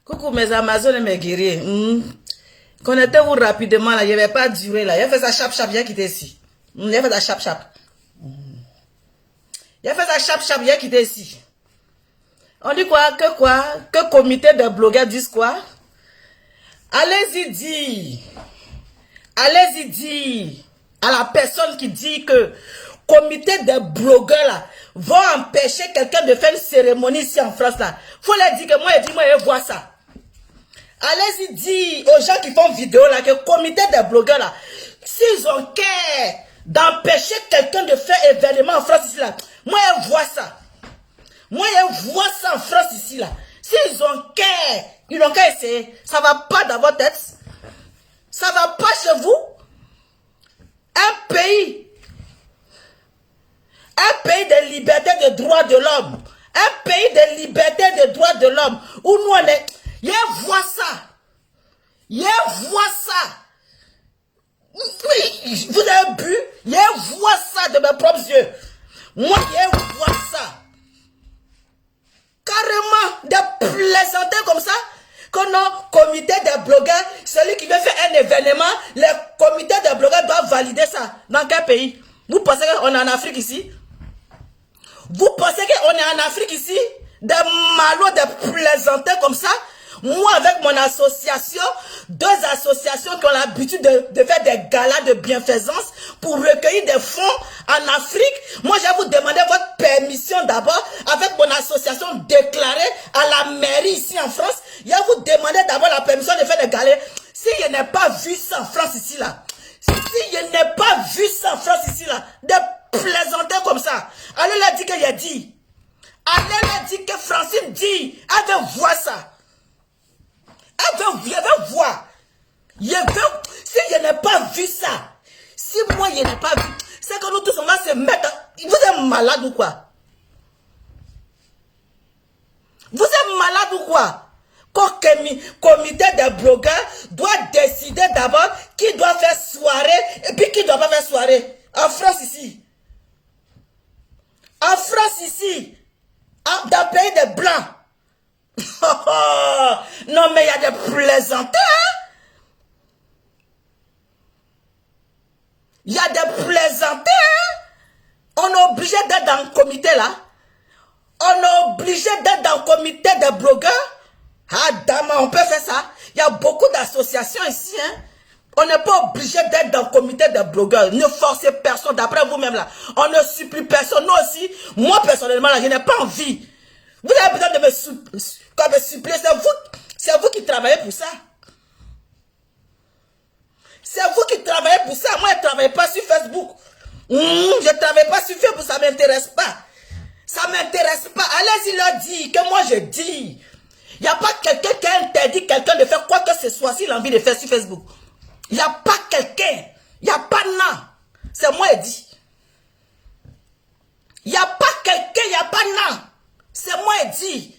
Coucou mes Amazones et mes guerriers. Connectez-vous rapidement là, je ne vais pas durer là. Il fait ça chap, viens quitter ici. Il fait ça chap. Il fait ça chap, viens quitter ici. On dit quoi? Que comité de blogueurs disent quoi? Allez-y dire à la personne qui dit que comité de blogueurs là vont empêcher quelqu'un de faire une cérémonie ici en France là. Faut leur dire que moi je vois ça. Allez-y dire aux gens qui font vidéo là que comité de blogueurs là, s'ils ont cœur d'empêcher quelqu'un de faire événement en France ici là, moi je vois ça. Moi je vois ça en France ici là. S'ils ont cœur, ils n'ont qu'à essayer. Ça va pas dans votre tête. Ça va pas chez vous. Un pays de liberté de droits de l'homme. Un pays de liberté de droits de l'homme. Où nous on est. Je vois ça. Oui, vous avez bu. Je vois ça de mes propres yeux. Moi, je vois ça. Carrément, des plaisanteries comme ça. Que non, comité des blogueurs, celui qui veut faire un événement, le comité des blogueurs doit valider ça. Dans quel pays? Vous pensez qu'on est en Afrique ici? Vous pensez qu'on est en Afrique ici? Des malots, des plaisanteries comme ça? Moi, avec mon association, 2 associations qui ont l'habitude de faire des galas de bienfaisance pour recueillir des fonds en Afrique, moi, je vais vous demander votre permission d'abord, avec mon association déclarée à la mairie ici en France. Je vais vous demander d'abord la permission de faire des galas. Si je n'ai pas vu ça en France ici, là, si je n'ai pas vu ça en France ici, là, des plaisanteries comme ça, allez leur dire que j'ai dit. Allez leur dire que Francine dit, elle veut voir ça. Elle veut voir. Si je n'ai pas vu ça, si moi je n'ai pas vu, c'est que nous tous on va se mettre. Vous êtes malade ou quoi? Vous êtes malade ou quoi? Comité des blogueurs doit décider d'abord qui doit faire soirée et puis qui ne doit pas faire soirée. En France ici. En France ici. Dans le pays des blancs. Non mais il y a des plaisantins. Il y a des plaisantins. On est obligé d'être dans le comité là. On est obligé d'être dans le comité des blogueurs. Ah dame, on peut faire ça. Il y a beaucoup d'associations ici. On n'est pas obligé d'être dans le comité des blogueurs. Ne forcez personne. D'après vous-même là. On ne supplie personne. Nous aussi. Moi personnellement là, je n'ai pas envie. Vous avez besoin de me supplier. C'est vous qui travaillez pour ça. C'est vous qui travaillez pour ça. Moi, je ne travaille pas sur Facebook. Je ne travaille pas sur Facebook. Ça ne m'intéresse pas. Ça ne m'intéresse pas. Allez-y leur dire que moi, je dis. Il n'y a pas quelqu'un qui a interdit quelqu'un de faire quoi que ce soit s'il a envie de faire sur Facebook. Il n'y a pas quelqu'un. Il n'y a pas non. C'est moi qui dis. Il n'y a pas quelqu'un. Il n'y a pas non. C'est moi qui dis.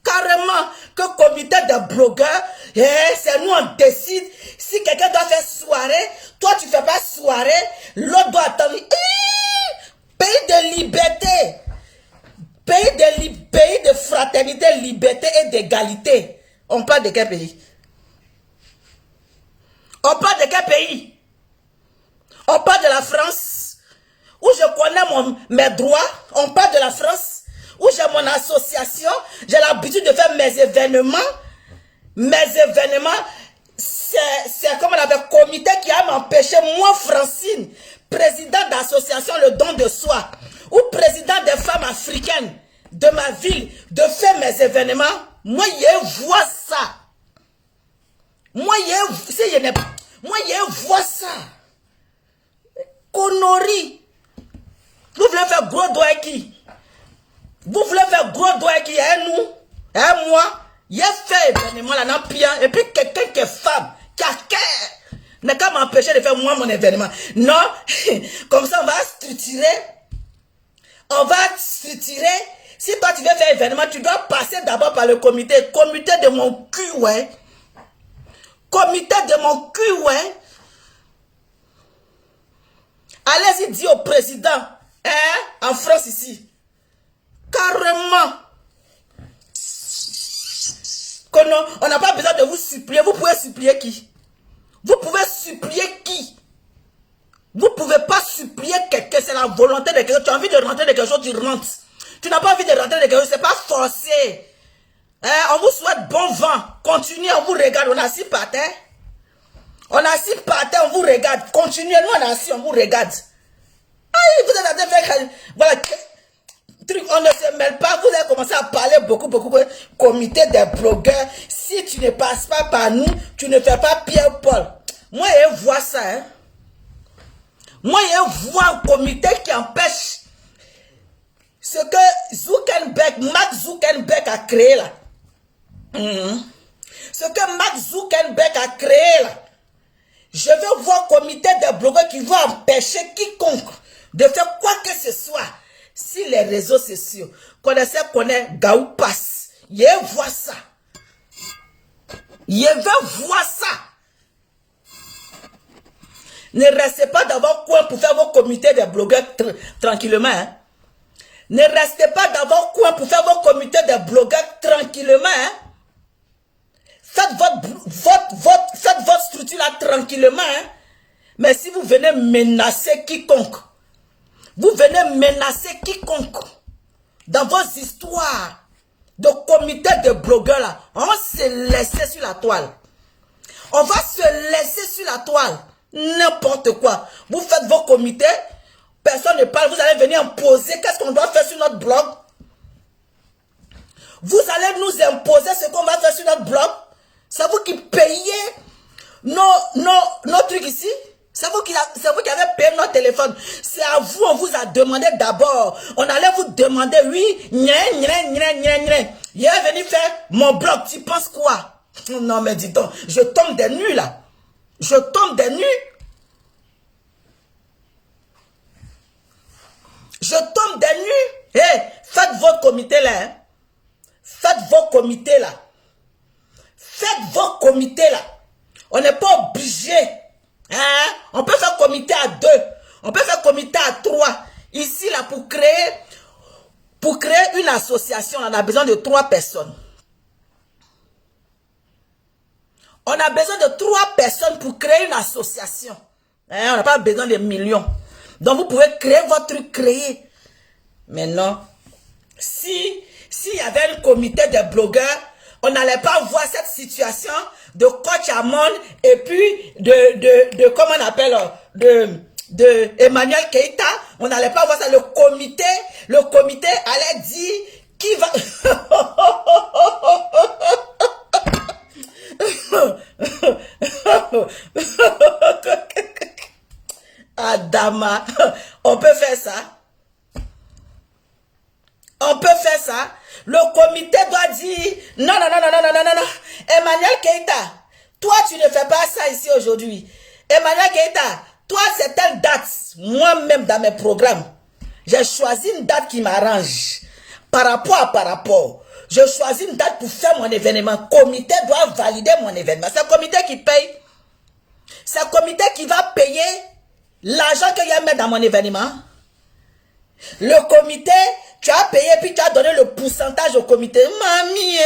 Carrément que comité de blogueurs, c'est nous on décide. Si quelqu'un doit faire soirée, toi tu fais pas soirée, l'autre doit attendre. Pays de liberté, pays de fraternité, liberté et d'égalité. On parle de quel pays? On parle de quel pays? On parle de la France, où je connais mes droits. On parle de la France, où j'ai mon association, j'ai l'habitude de faire mes événements. Mes événements, c'est comme on avait comité qui a m'empêché, moi Francine, président d'association Le Don de Soi, ou président des femmes africaines de ma ville, de faire mes événements. Moi, je vois ça. Moi, je vois ça. Connerie. Vous voulez faire gros doigt qui? Vous voulez faire le gros doigt qui est nous, et moi, il a fait événement là, dans pire, et puis quelqu'un qui est femme, qui a cœur, n'a qu'à m'empêcher de faire moi mon événement. Non, comme ça on va structurer. On va structurer. Si toi tu veux faire événement, tu dois passer d'abord par le comité. Comité de mon cul, ouais. Comité de mon cul, ouais. Allez-y dire au président, hein, en France ici. Carrément. On n'a pas besoin de vous supplier. Vous pouvez supplier qui? Vous pouvez supplier qui? Vous ne pouvez pas supplier quelqu'un, c'est la volonté de quelqu'un. Tu as envie de rentrer de quelque chose, tu rentres. Tu n'as pas envie de rentrer de quelque chose, ce n'est pas forcé. Hein? On vous souhaite bon vent. Continuez, on vous regarde. On est assis par terre. On est assis par terre, on vous regarde. Continuez, nous on est assis, on vous regarde. Aïe, vous êtes en train de faire... Voilà. On ne se mêle pas. Vous avez commencé à parler beaucoup. Comité des blogueurs. Si tu ne passes pas par nous, tu ne fais pas Pierre-Paul. Moi, je vois ça, hein. Moi, je vois un comité qui empêche ce que Zuckerberg, Mark Zuckerberg a créé là. Ce que Mark Zuckerberg a créé là. Je veux voir un comité de blogueurs qui va empêcher quiconque de faire quoi que ce soit. Si les réseaux sociaux connaissaient Gaou passe, je vois ça. Je veux voir ça. Ne restez pas dans vos coins pour faire vos comités de blogueurs tranquillement. Hein? Ne restez pas dans vos coins pour faire vos comités de blogueurs tranquillement. Hein? Faites votre structure là tranquillement. Hein? Mais si vous venez menacer quiconque, vous venez menacer quiconque dans vos histoires de comités de blogueurs là, on va se laisser sur la toile. On va se laisser sur la toile. N'importe quoi. Vous faites vos comités, personne ne parle, vous allez venir imposer qu'est-ce qu'on doit faire sur notre blog. Vous allez nous imposer ce qu'on va faire sur notre blog. C'est vous qui payez nos trucs ici. C'est vous qui avez payé notre téléphone. C'est à vous, on vous a demandé d'abord. On allait vous demander, oui, il est venu faire mon blog. Tu penses quoi? Non, mais dis donc, je tombe des nues là. Je tombe des nues. Je tombe des nues. Hey, faites votre comité là. Hein. Faites vos comités là. Faites vos comités là. On n'est pas obligé. Hein? On peut faire comité à 2. On peut faire comité à 3. Ici là, pour créer une association, on a besoin de 3 personnes. On a besoin de 3 personnes pour créer une association. Hein? On n'a pas besoin de millions. Donc vous pouvez créer votre truc, créer. Maintenant, s'il y avait un comité de blogueurs, on n'allait pas voir cette situation de Coach Amon et puis de comment on appelle, de Emmanuel Keïta. On n'allait pas voir ça. Le comité allait dire qui va... Adama, on peut faire ça. On peut faire ça. Le comité doit dire non. Emmanuel Keïta, toi tu ne fais pas ça ici aujourd'hui. Emmanuel Keïta, toi c'est telle date. Moi-même dans mes programmes, j'ai choisi une date qui m'arrange. Par rapport. Je choisis une date pour faire mon événement. Le comité doit valider mon événement. C'est le comité qui paye. C'est le comité qui va payer l'argent que je vais mettre dans mon événement. Le comité, tu as payé puis tu as donné le pourcentage au comité. Mamie.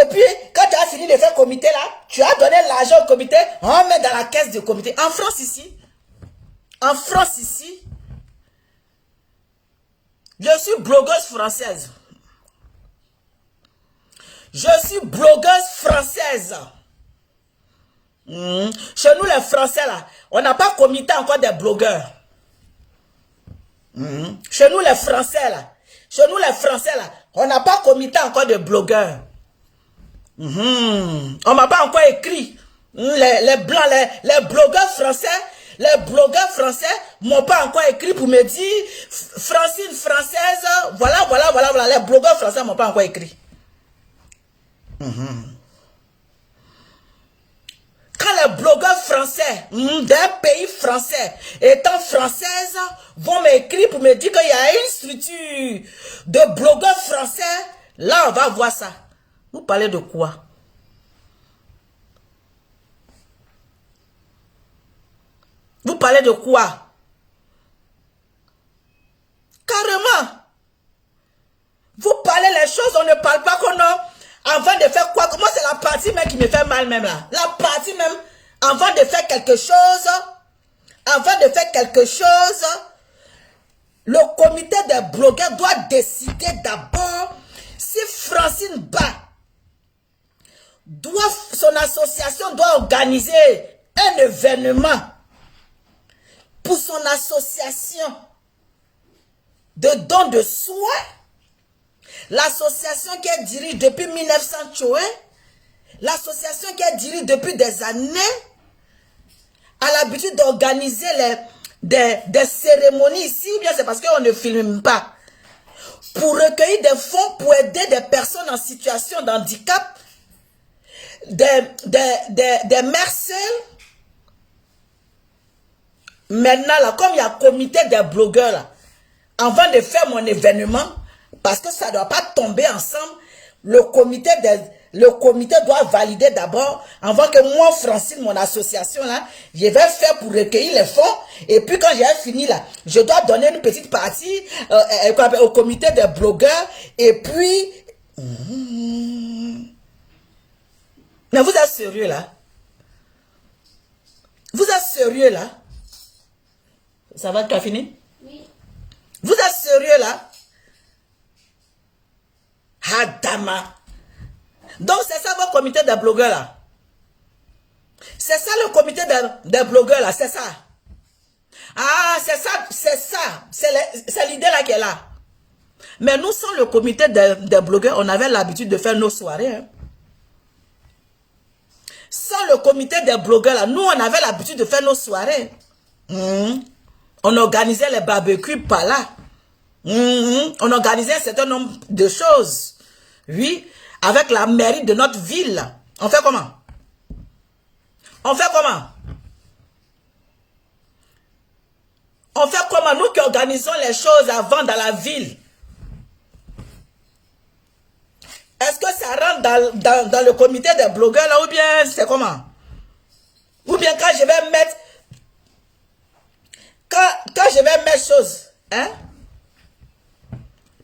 Et puis, quand tu as fini de faire le comité là, tu as donné l'argent au comité, on met dans la caisse du comité. En France ici, je suis blogueuse française. Je suis blogueuse française. Chez nous les Français là, on n'a pas comité encore des blogueurs. Chez nous les Français là, on n'a pas comité encore de blogueurs. On m'a pas encore écrit. Les blancs, les blogueurs français, les blogueurs français m'ont pas encore écrit pour me dire Francine française, voilà, les blogueurs français m'ont pas encore écrit. Quand les blogueurs français d'un pays français étant françaises vont m'écrire pour me dire qu'il y a une structure de blogueurs français, là on va voir ça. Vous parlez de quoi? Vous parlez de quoi? Carrément. Vous parlez les choses, on ne parle pas qu'on a... Avant de faire quoi? Moi, c'est la partie même qui me fait mal même là. La partie même, avant de faire quelque chose, le comité des blogueurs doit décider d'abord si Francine Ba son association doit organiser un événement pour son association de dons de soins. L'association qu'elle dirige depuis 1900, l'association qu'elle dirige depuis des années, a l'habitude d'organiser des cérémonies ici, ou bien c'est parce qu'on ne filme pas, pour recueillir des fonds pour aider des personnes en situation de handicap, des mères seules. Maintenant, là, comme il y a un comité des blogueurs, là, avant de faire mon événement, parce que ça ne doit pas tomber ensemble, le comité doit valider d'abord, avant que moi, Francine, mon association, là, je vais faire pour recueillir les fonds, et puis quand j'ai fini, là, je dois donner une petite partie au comité des blogueurs, et puis... Mais vous êtes sérieux, là? Vous êtes sérieux, là? Ça va, tu as fini? Oui. Vous êtes sérieux, là? Hadama. Donc, c'est ça votre comité des blogueurs, là. C'est ça le comité des blogueurs, là. C'est ça. Ah, c'est ça. C'est l'idée, là, qui est là. Mais nous, sans le comité des blogueurs, on avait l'habitude de faire nos soirées. Hein. Sans le comité des blogueurs, là, nous, on avait l'habitude de faire nos soirées. On organisait les barbecues par là. On organisait un certain nombre de choses. Oui, avec la mairie de notre ville. On fait comment? On fait comment? On fait comment? Nous qui organisons les choses avant dans la ville. Est-ce que ça rentre dans le comité des blogueurs là ou bien c'est comment? Ou bien quand je vais mettre... Quand je vais mettre choses, hein?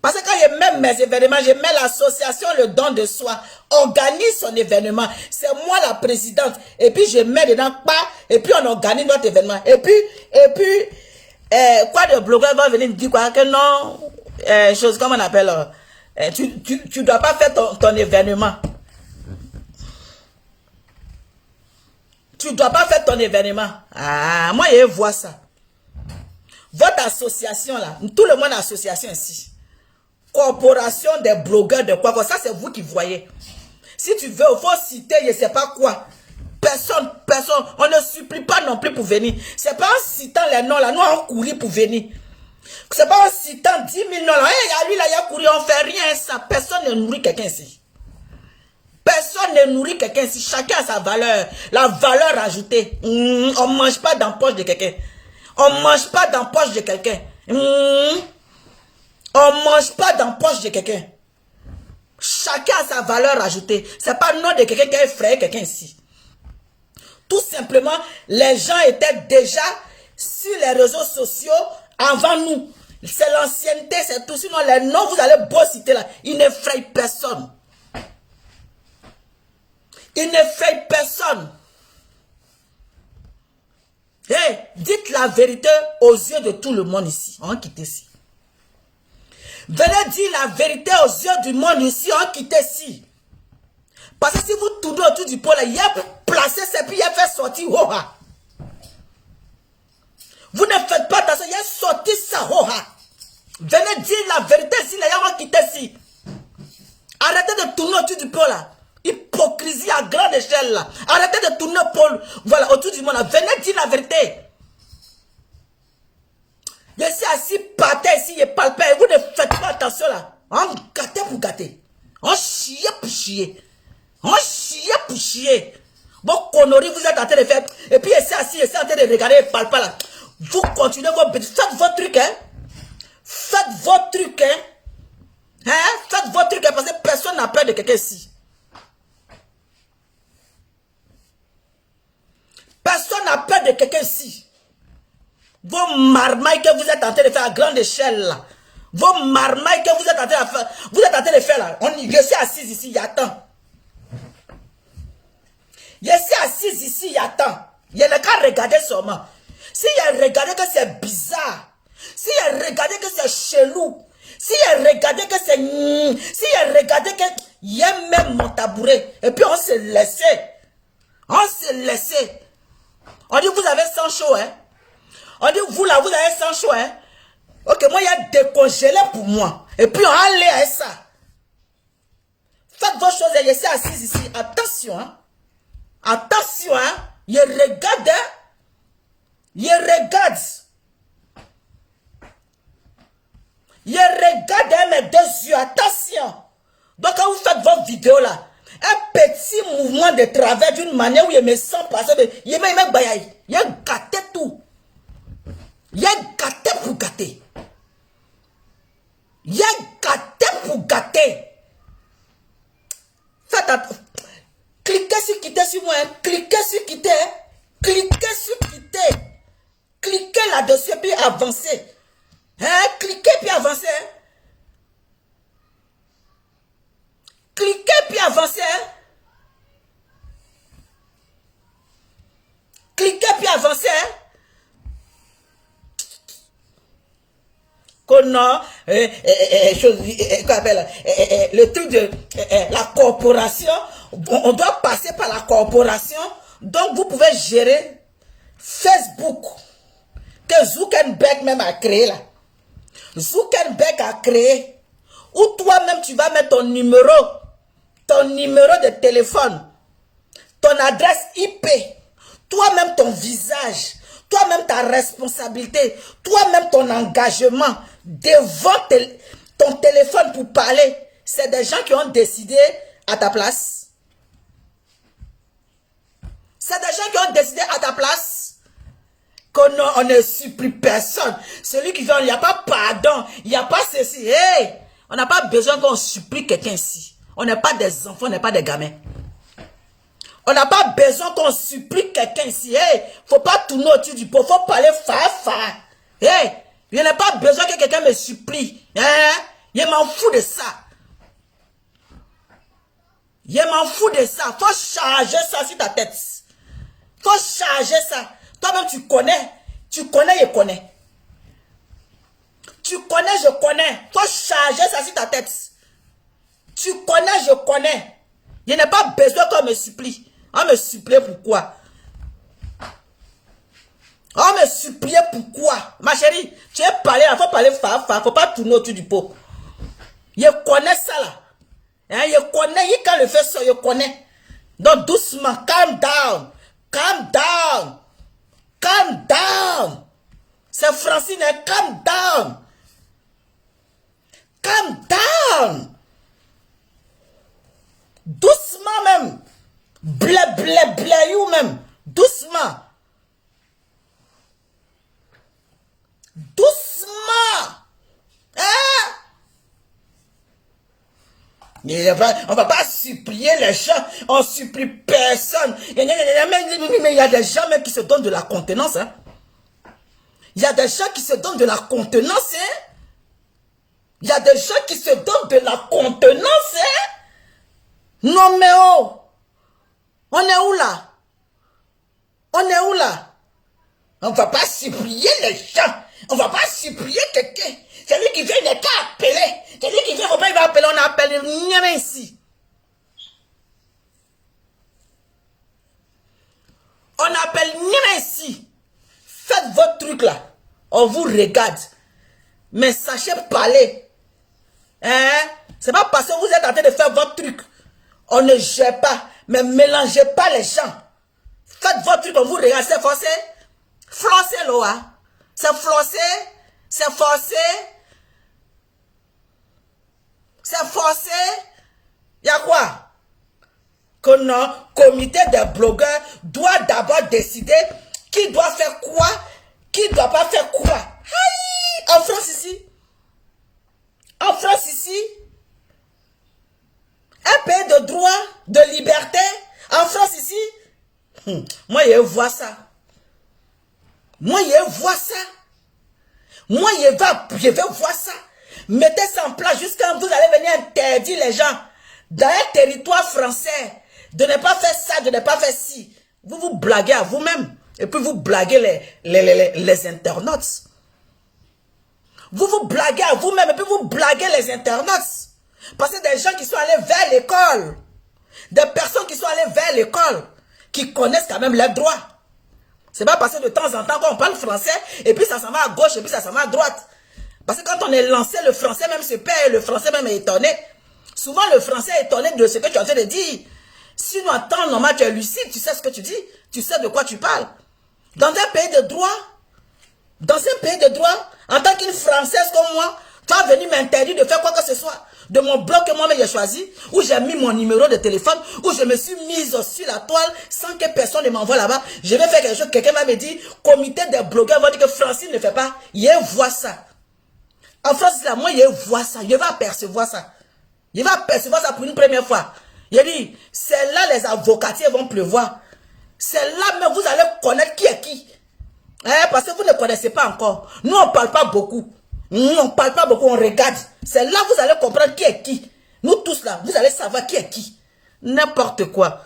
Parce que quand je mets mes événements, je mets l'association Le Don de Soi, organise son événement. C'est moi la présidente. Et puis je mets dedans pas, et puis on organise notre événement. Et puis, quoi de blogueur va venir me dire quoi? Que non, chose comme on appelle, tu dois pas faire ton événement. Tu dois pas faire ton événement. Ah, moi je vois ça. Votre association là, tout le monde a association ici. Corporation des blogueurs de quoi, ça c'est vous qui voyez. Si tu veux, il faut citer, je ne sais pas quoi. Personne, on ne supplie pas non plus pour venir. C'est pas en citant les noms là, nous on courir pour venir. C'est pas en citant 10 000 noms là, il y a lui là, il y a couru, on fait rien, ça. Personne ne nourrit quelqu'un ici. Personne ne nourrit quelqu'un ici, chacun a sa valeur, la valeur ajoutée. On ne mange pas dans la poche de quelqu'un. On ne mange pas dans la poche de quelqu'un. On ne mange pas dans la poche de quelqu'un. Chacun a sa valeur ajoutée. Ce n'est pas le nom de quelqu'un qui a effrayé quelqu'un ici. Tout simplement, les gens étaient déjà sur les réseaux sociaux avant nous. C'est l'ancienneté, c'est tout. Sinon, les noms, vous allez beau citer là, ils n'effrayent personne. Ils n'effrayent personne. Hey, dites la vérité aux yeux de tout le monde ici. On va quitter ici. Venez dire la vérité aux yeux du monde ici. On va quitter ici. Parce que si vous tournez autour du pot, là, il a placé ça puis il a fait sortir. Hoha. Vous ne faites pas attention, il a sorti ça. Hoha. Venez dire la vérité ici. Là, on va quitter ici. Arrêtez de tourner autour du pot là. Hypocrisie à grande échelle là. Arrêtez de tourner voilà, autour du monde là. Venez dire la vérité. Je suis assis par terre ici, je parle pas. Et vous ne faites pas attention là. On gâtait pour gâter. On chiait pour chier. On chiait pour chier. Bon, conneries, vous êtes en train de faire. Et puis, je suis assis, je suis en train de regarder, je parle pas là. Vous continuez vos bêtises. Faites votre truc, hein. Faites votre truc, hein. Hein? Faites votre truc, hein, parce que personne n'a peur de quelqu'un ici. Personne n'a peur de quelqu'un ici. Vos marmailles que vous êtes en train de faire à grande échelle là. Vos marmailles que vous êtes en train de faire. Vous êtes en train de faire là. Je suis assis ici, j'attends. Je suis assise ici, j'attends. Il n'y a qu'à regarder seulement. Si il y a regardé que c'est bizarre. Si il y a regardé que c'est chelou. Si il y a regardé que c'est... Si il y a regardé que... Il y a même mon tabouret. Et puis on s'est laissé. On s'est laissé. On dit vous avez sang chaud, hein. On dit vous là, vous avez sang chaud, hein. Ok, moi il y a décongelé pour moi. Et puis on a allé à ça. Faites vos choses et laissez assise ici. Attention, hein. Attention, hein. Je regarde, hein. Je regarde. Je regarde mes deux yeux. Attention. Donc quand vous faites votre vidéo là, un petit mouvement de travers d'une manière où je me sens passer, il a gâté tout. Il a gâté pour gâter. Il a gâté pour gâter. Faites attention. Cliquez sur quitter sur moi. Hein. Cliquez sur quitter. Hein. Cliquez sur quitter. Cliquez là-dessus et puis avancez. Hein? Cliquez puis avancez. Hein? Cliquez puis avancez. Hein? Cliquez puis avancez. Hein? Qu'on appelle le truc de la corporation, on doit passer par la corporation, donc vous pouvez gérer Facebook que Zuckerberg même a créé là. Zuckerberg a créé, où toi-même tu vas mettre ton numéro de téléphone, ton adresse IP, toi-même ton visage, toi-même ta responsabilité, toi-même ton engagement devant ton téléphone pour parler. C'est des gens qui ont décidé à ta place. C'est des gens qui ont décidé à ta place. On ne supplie personne. Celui qui vient, il n'y a pas pardon, il n'y a pas ceci. Hey, on n'a pas besoin qu'on supplie quelqu'un ici. On n'est pas des enfants, on n'est pas des gamins. On n'a pas besoin qu'on supplie quelqu'un ici. Hey, faut pas tourner au-dessus du pot. Faut parler fa. Hey, je n'ai pas besoin que quelqu'un me supplie. Hein? Je m'en fous de ça. Je m'en fous de ça. Faut charger ça sur ta tête. Faut charger ça. Toi-même, tu connais. Tu connais, je connais. Tu connais, je connais. Faut charger ça sur ta tête. Tu connais, je connais. Je n'ai pas besoin qu'on me supplie. On me supplie pourquoi? On me supplie pourquoi? Ma chérie, tu es parlé, il faut parler fa. Faut pas tourner autour du pot. Je connais ça là. Hein, je connais, quand le fait ça, je connais. Donc doucement, calm down. Calm down. Calm down. C'est Francine, hein? Calm down. Calm down. Doucement même. Blé, you même. Doucement. Doucement. Hein? On ne va pas supplier les gens. On supplie personne. Mais il y a des gens même qui se donnent de la contenance. Hein? Il y a des gens qui se donnent de la contenance. Hein? Il y a des gens qui se donnent de la contenance. Hein? Non mais oh. On est où là? On est où là? On ne va pas supplier les gens. On ne va pas supplier quelqu'un. Celui qui vient, il n'est qu'à appeler. Celui qui vient, il va appeler. On appelle rien ici. On appelle rien ici. Faites votre truc là. On vous regarde. Mais sachez parler. Hein? C'est pas parce que vous êtes en train de faire votre truc. On ne gère pas. Mais mélangez pas les gens. Faites votre truc, on vous regarde. C'est forcé. Floncez l'eau. C'est floncé. C'est forcé. C'est forcé. Il y a quoi? Que non, comité des blogueurs doit d'abord décider qui doit faire quoi, qui ne doit pas faire quoi. Aïe! En France ici. En France ici. Un pays de droit, de liberté. En France ici. Moi, je vois ça. Moi, je vois ça. Moi, je vais voir ça. Mettez ça en place jusqu'à vous allez venir interdire les gens dans un territoire français de ne pas faire ça, de ne pas faire ci. Vous vous blaguez à vous-même. Et puis vous blaguez les internautes. Vous vous blaguez à vous-même et puis vous blaguez les internautes. Parce que des gens qui sont allés vers l'école, des personnes qui sont allées vers l'école, qui connaissent quand même leurs droits. C'est pas parce que de temps en temps qu'on parle français et puis ça s'en va à gauche et puis ça s'en va à droite. Parce que quand on est lancé, le français même se perd, le français même est étonné. Souvent le français est étonné de ce que tu es en train de dire. Sinon en temps normal tu es lucide, tu sais ce que tu dis, tu sais de quoi tu parles. Dans un pays de droit, en tant qu'une Française comme moi, tu vas venir m'interdire de faire quoi que ce soit. De mon blog que moi-même j'ai choisi, où j'ai mis mon numéro de téléphone, où je me suis mise sur la toile sans que personne ne m'envoie là-bas. Je vais faire quelque chose, quelqu'un va me dire, comité des blogueurs va dire que Francine ne fait pas. Il voit ça. En France, là, moi, il voit ça. Il va apercevoir ça. Il va apercevoir ça pour une première fois. Il dit, c'est là les avocatiers vont pleuvoir. C'est là même vous allez connaître qui est qui. Parce que vous ne connaissez pas encore. Nous, on ne parle pas beaucoup. Nous, on ne parle pas beaucoup, on regarde. C'est là que vous allez comprendre qui est qui. Nous tous là, vous allez savoir qui est qui. N'importe quoi.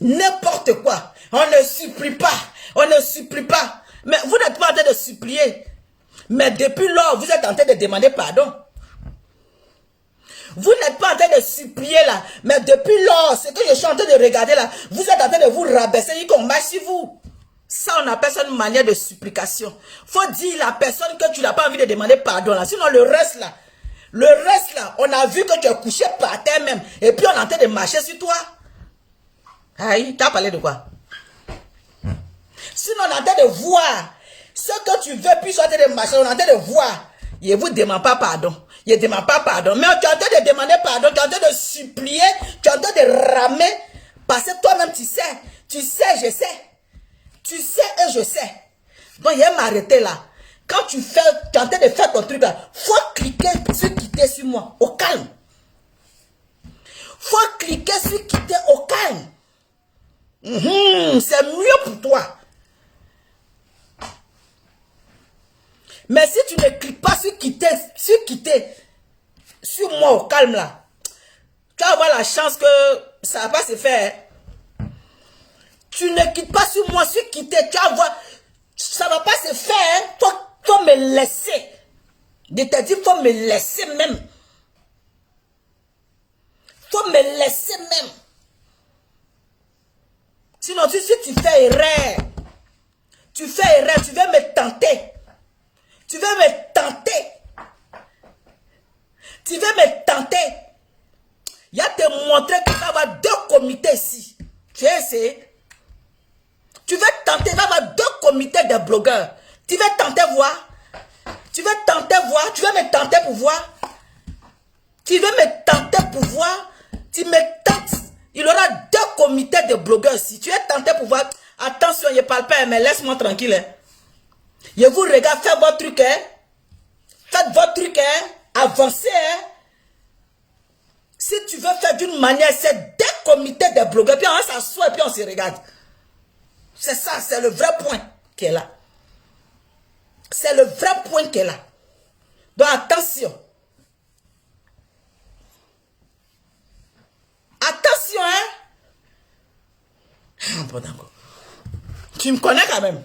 N'importe quoi. On ne supplie pas. On ne supplie pas. Mais vous n'êtes pas en train de supplier. Mais depuis lors, vous êtes en train de demander pardon. Vous n'êtes pas en train de supplier là. Mais depuis lors, ce que je suis en train de regarder là, vous êtes en train de vous rabaisser et qu'on marche sur vous. Ça, on appelle ça une manière de supplication. Faut dire à la personne que tu n'as pas envie de demander pardon là. Sinon, le reste là, on a vu que tu es couché par terre même. Et puis, on est en train de marcher sur toi. Aïe, tu as parlé de quoi? Sinon, on est en train de voir ce que tu veux, puis tu es en train de marcher, on est en train de voir. Je ne vous demande pas pardon. Je ne demande pas pardon. Mais tu es en train de demander pardon, tu es en train de supplier, tu es en train de ramer. Parce que toi-même, tu sais, je sais. Tu sais et je sais. Donc, il y a m'arrêter là. Quand tu es en train de faire ton truc là, faut cliquer sur quitter sur moi, au calme. Faut cliquer sur quitter au calme. C'est mieux pour toi. Mais si tu ne cliques pas sur quitter sur moi au calme là, tu vas avoir la chance que ça ne va pas se faire. Tu ne quittes pas sur moi, sur quitter, tu vas voir, ça ne va pas se faire. Faut me laisser. Je te dis, faut me laisser même. Faut me laisser même. Sinon, si tu fais erreur, tu veux me tenter. Tu veux me tenter. Tu veux me tenter. Il y a te montrer qu'il va y avoir 2 comités ici. Tu veux essayer? Tu veux tenter, il va y avoir 2 comités de blogueurs. Tu veux tenter voir? Tu veux tenter voir? Tu veux me tenter pour voir? Tu veux me tenter pour voir? Tu me tentes. Il y aura 2 comités de blogueurs ici. Tu veux tenter pour voir? Attention, je ne parle pas, mais laisse-moi tranquille. Hein. Je vous regarde, faites votre truc. Hein. Faites votre truc. Hein. Avancez. Hein. Si tu veux faire d'une manière, c'est 2 comités de blogueurs. Puis on s'assoit et puis on se regarde. C'est ça, c'est le vrai point qui est là. C'est le vrai point qui est là. Donc attention. Attention, hein. Ah, bon, d'accord. Tu me connais quand même.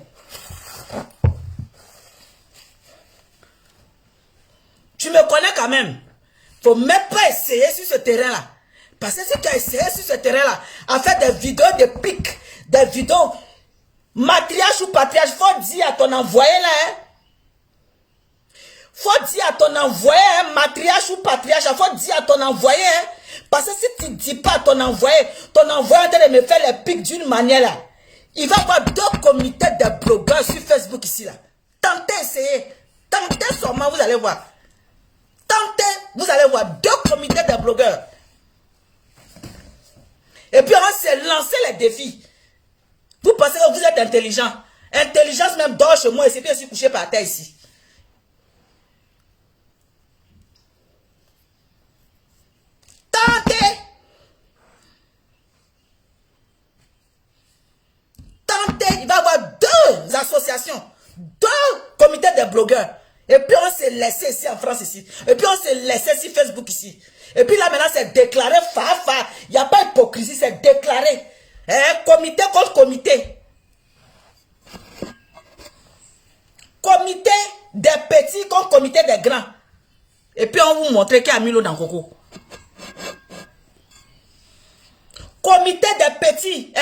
Tu me connais quand même. Faut même pas essayer sur ce terrain-là. Parce que si tu as essayé sur ce terrain-là, à faire des vidéos de pique, des vidéos matriarche ou patriarche, faut dire à ton envoyé là, hein. Faut dire à ton envoyé, hein, matriarche ou patriarche, faut dire à ton envoyé, hein. Parce que si tu ne dis pas à ton envoyé est en train de me faire les pics d'une manière là, il va y avoir 2 comités de blogueurs sur Facebook ici là. Tentez, essayez. Tentez seulement, vous allez voir. Tentez, vous allez voir 2 comités de blogueurs. Et puis on s'est lancé les défis. Vous pensez que vous êtes intelligent. Intelligence même dort chez moi et c'est bien aussi couché par terre ici. Tentez. Tentez. Il va y avoir 2 associations. 2 comités de blogueurs. Et puis on s'est laissé ici en France ici. Et puis on s'est laissé sur Facebook ici. Et puis là maintenant c'est déclaré fa. Il n'y a pas d'hypocrisie, c'est déclaré. Comité contre comité. Comité des petits contre comité des grands. Et puis on vous montre qu'il y a Milo dans Coco. Comité des petits.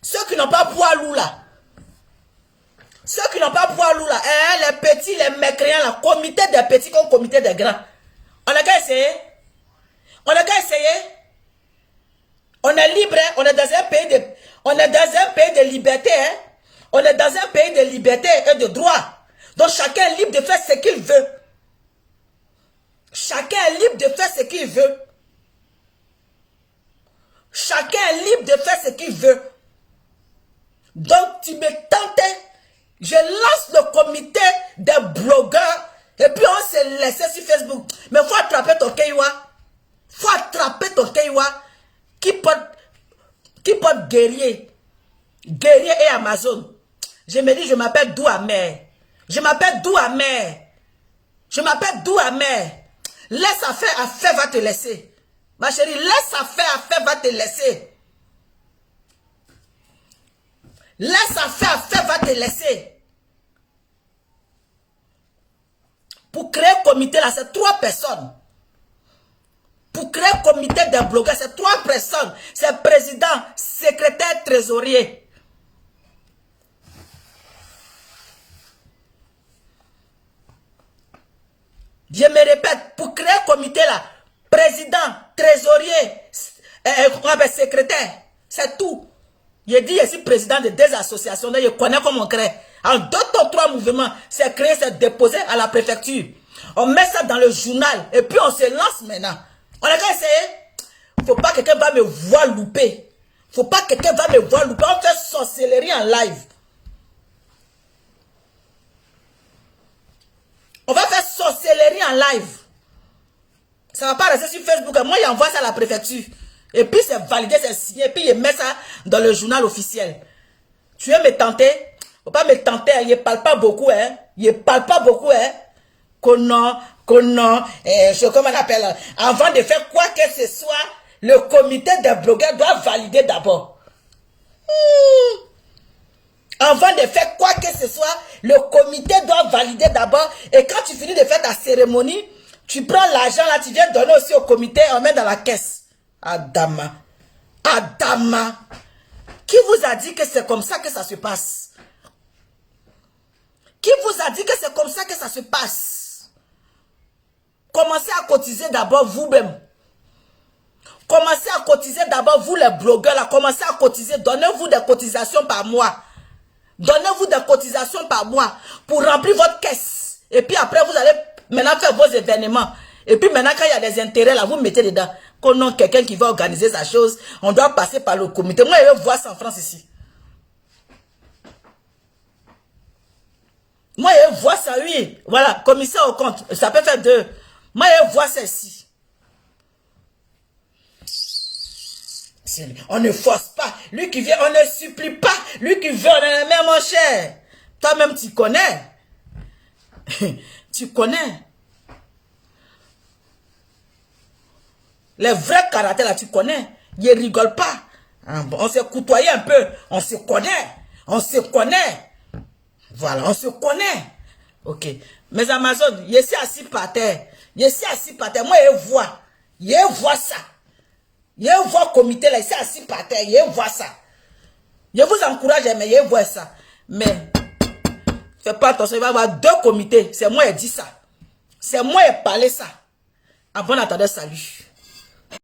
Ceux qui n'ont pas poids lourd là. Ceux qui n'ont pas poids lourd là. Les petits, les mécréants là. Comité des petits contre comité des grands. On a qu'à essayer. On a qu'à essayer. On est libre. On est dans un pays de, liberté. On est dans un pays de liberté et de droit. Donc chacun est libre de faire ce qu'il veut. Chacun est libre de faire ce qu'il veut. Chacun est libre de faire ce qu'il veut. Donc tu me tentais. Je lance le comité des blogueurs. Et puis on s'est laissé sur Facebook. Mais il faut attraper ton Keiwa. Faut attraper ton Keiwa. Qui porte guerrier. Guerrier et Amazon. Je me dis, je m'appelle Douamer. Je m'appelle Douamer. Je m'appelle Douamer. Laisse affaire va te laisser. Ma chérie, laisse affaire va te laisser. Laisse affaire va te laisser. Pour créer un comité là, c'est 3 personnes. Pour créer un comité de blogueurs, c'est 3 personnes. C'est président, secrétaire, trésorier. Je me répète, pour créer un comité là, président, trésorier, secrétaire, c'est tout. Je dis, je suis président de 2 associations, je connais comment on crée. En 2 ou 3 mouvements, c'est créé, c'est déposé à la préfecture. On met ça dans le journal et puis on se lance maintenant. On a qu'à essayer. Faut pas que quelqu'un va me voir louper. Faut pas que quelqu'un va me voir louper. On fait sorcellerie en live. On va faire sorcellerie en live. Ça va pas rester sur Facebook. Moi, il envoie ça à la préfecture. Et puis, c'est validé, c'est signé. Et puis, il met ça dans le journal officiel. Tu veux me tenter? Faut pas me tenter. Il ne parle pas beaucoup. Il ne parle pas beaucoup. Comment on appelle? Avant de faire quoi que ce soit, le comité des blogueurs doit valider d'abord. Avant de faire quoi que ce soit, le comité doit valider d'abord. Et quand tu finis de faire ta cérémonie, tu prends l'argent là, tu viens donner aussi au comité, on met dans la caisse. Adama. Adama. Qui vous a dit que c'est comme ça que ça se passe? Qui vous a dit que c'est comme ça que ça se passe? Commencez à cotiser d'abord vous-même. Commencez à cotiser d'abord vous les blogueurs là. Commencez à cotiser. Donnez-vous des cotisations par mois. Donnez-vous des cotisations par mois pour remplir votre caisse. Et puis après, vous allez maintenant faire vos événements. Et puis maintenant, quand il y a des intérêts là, vous mettez dedans. Qu'on a quelqu'un qui va organiser sa chose, on doit passer par le comité. Moi, je vois ça en France ici. Moi, je vois ça, oui. Voilà, commissaire au compte. Ça peut faire 2. Moi, je vois ça ici. On ne force pas. Lui qui vient, on ne supplie pas. Lui qui veut, on est même mon cher. Toi-même, tu connais. Tu connais. Les vrais caractères, là, tu connais. Ils ne rigolent pas. On s'est côtoyé un peu. On se connaît. On se connaît. Voilà, on se connaît. Ok. Mes Amazones, je suis assis par terre. Je suis assis par terre. Moi, je vois. Je vois ça. Je vois le comité là, je suis assis par terre. Je vois ça. Je vous encourage, mais je vois ça. Mais, faites pas attention, il va y avoir 2 comités. C'est moi qui ai dit ça. C'est moi qui ai parlé ça. En bon attendant, salut.